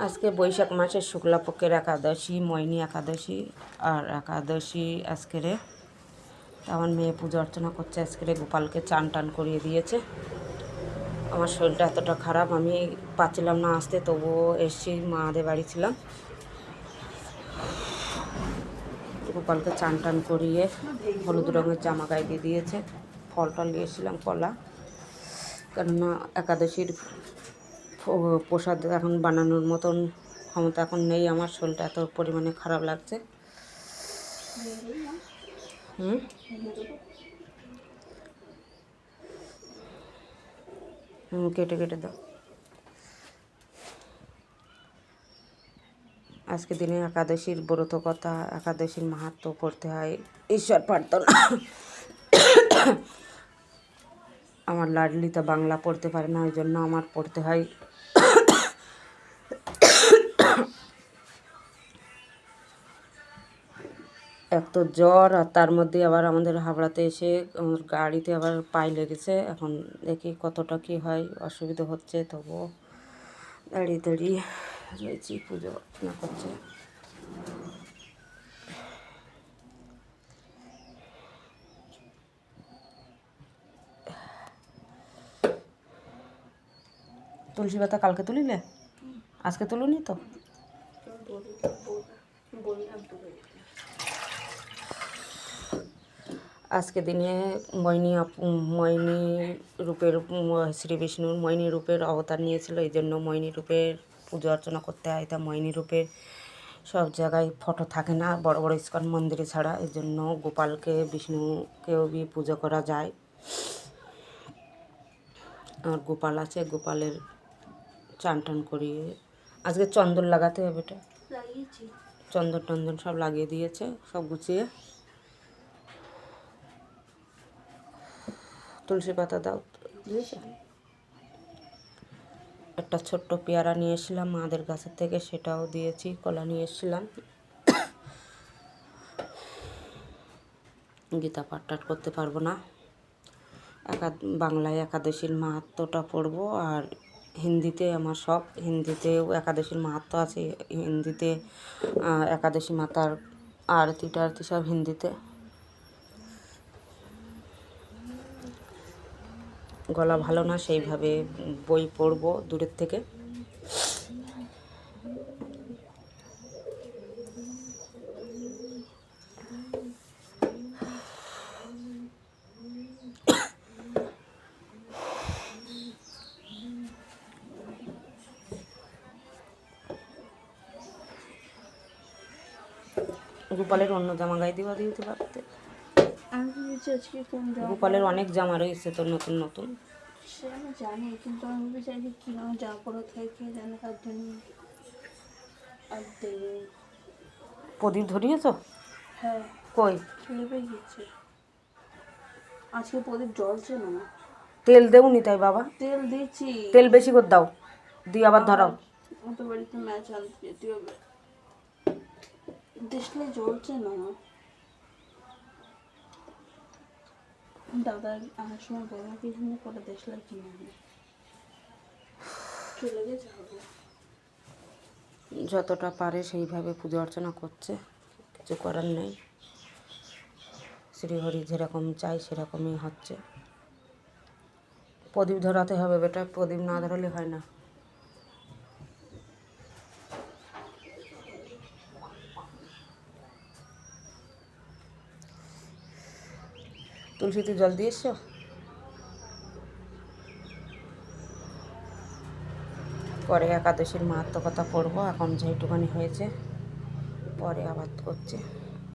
আজকে বৈশাখ মাসের শুক্লাপক্ষের একাদশী, মৈনী একাদশী। আর একাদশী আজকেরে আমার মেয়ে পুজো অর্চনা করছে। আজকেরে গোপালকে চান টান করিয়ে দিয়েছে। আমার শরীরটা এতটা খারাপ, আমি পাচ্ছিলাম না আসতে, তবুও এসছি, মাদের বাড়ি ছিলাম। গোপালকে চান টান করিয়ে হলুদ রঙের জামা গায়ে দিয়ে দিয়েছে। ফল টল নিয়েছিলাম, কলা, কেননা একাদশীর প্রসাদ এখন বানানোর মতন ক্ষমতা এখন নেই আমার। শরীরটা এত পরিমাণে খারাপ লাগছে। কেটে কেটে দাও। আজকে দিনে একাদশীর ব্রত কথা, একাদশীর মাহাত্ম্য পড়তে হয়, ঈশ্বর প্রার্থনা। আমার লাডলিতা বাংলা পড়তে পারে না, ওই জন্য আমার পড়তে হয়। এক তো জ্বর, আর তার মধ্যে আবার আমাদের হাবড়াতে এসে আমার গাড়িতে আবার পায়ে লেগেছে। এখন দেখি কতটা কী হয়, অসুবিধা হচ্ছে, তবুও দাঁড়িয়ে দাঁড়িয়ে রয়েছি, পুজো অর্চনা করছে। তুলসী পাতা কালকে তুলিলে, আজকে তুলুনি তো? আজকে দিনে মৈনী রূপের, শ্রী বিষ্ণুর মৈনী রূপের অবতার নিয়েছিল, এই জন্য মৈনী রূপের পুজো অর্চনা করতে হয়। তা মৈনী রূপের সব জায়গায় ফটো থাকে না, বড় বড় ইস্কন মন্দিরে ছাড়া, এই জন্য গোপালকে, বিষ্ণুকেও পুজো করা যায়। আর গোপাল আছে, গোপালের চান টান করিয়ে আজকে চন্দন লাগাতে হবে, এটা চন্দন টন্দন সব লাগিয়ে দিয়েছে, সব গুছিয়ে। তুলসী পাতা দাও, দিয়েছে। একটা ছোট্ট পেয়ারা নিয়ে এসেছিলাম মাদের গাছের থেকে, সেটাও দিয়েছি। কলা নিয়ে এসেছিলাম। গীতা পাঠ টাঠ করতে পারবো না, বাংলায় একাদশীর মাহাত্ম্যটা পড়বো, আর হিন্দিতে আমার সব, হিন্দিতেও একাদশীর মাহাত্ম্য আছে, হিন্দিতে একাদশী মাতার আরতি টারতি সব হিন্দিতে। গলা ভালো না, সেইভাবে বই পড়বো দূরের থেকে। গোপালের অন্য জামা গায়ে দিতে পারতে। গোপালের অনেক জামা রয়েছে তো, নতুন নতুন। সে আমি জানি, কিন্তু আমি চাইছি কিনা জামা পড়া থেকে জানে তার জন্য। আর দেবে প্রদীপ ধরিয়েছ? হ্যাঁ। কই? লেবে গেছে আজকে, প্রদীপ জ্বলছে না। তেল দেউনি তাই বাবা? তেল দিয়েছি, তেল বেশি করে দাও, দিয়ে আবার ধরাও। আমাদের বাড়িতে ম্যাচ আনতে যেতে হবে, দেশলে জ্বলছে না। দাদা আনার সময় বড় কিছু করে দেশলে কিনে আনে, চলে গেছে হবে। যতটা পারে সেইভাবে পুজো অর্চনা করছে, কিছু করার নেই। শ্রীহরি যেরকম চাই সেরকমই হচ্ছে। প্রদীপ ধরাতে হবে বেটা, প্রদীপ না ধরালে হয় না। তুলসীতে জল দিয়ে এসছো? পরে একাদশীর মাহাত্ম্য কথা পড়বো, এখন যেটুখানি হয়েছে পরে আবার করছে।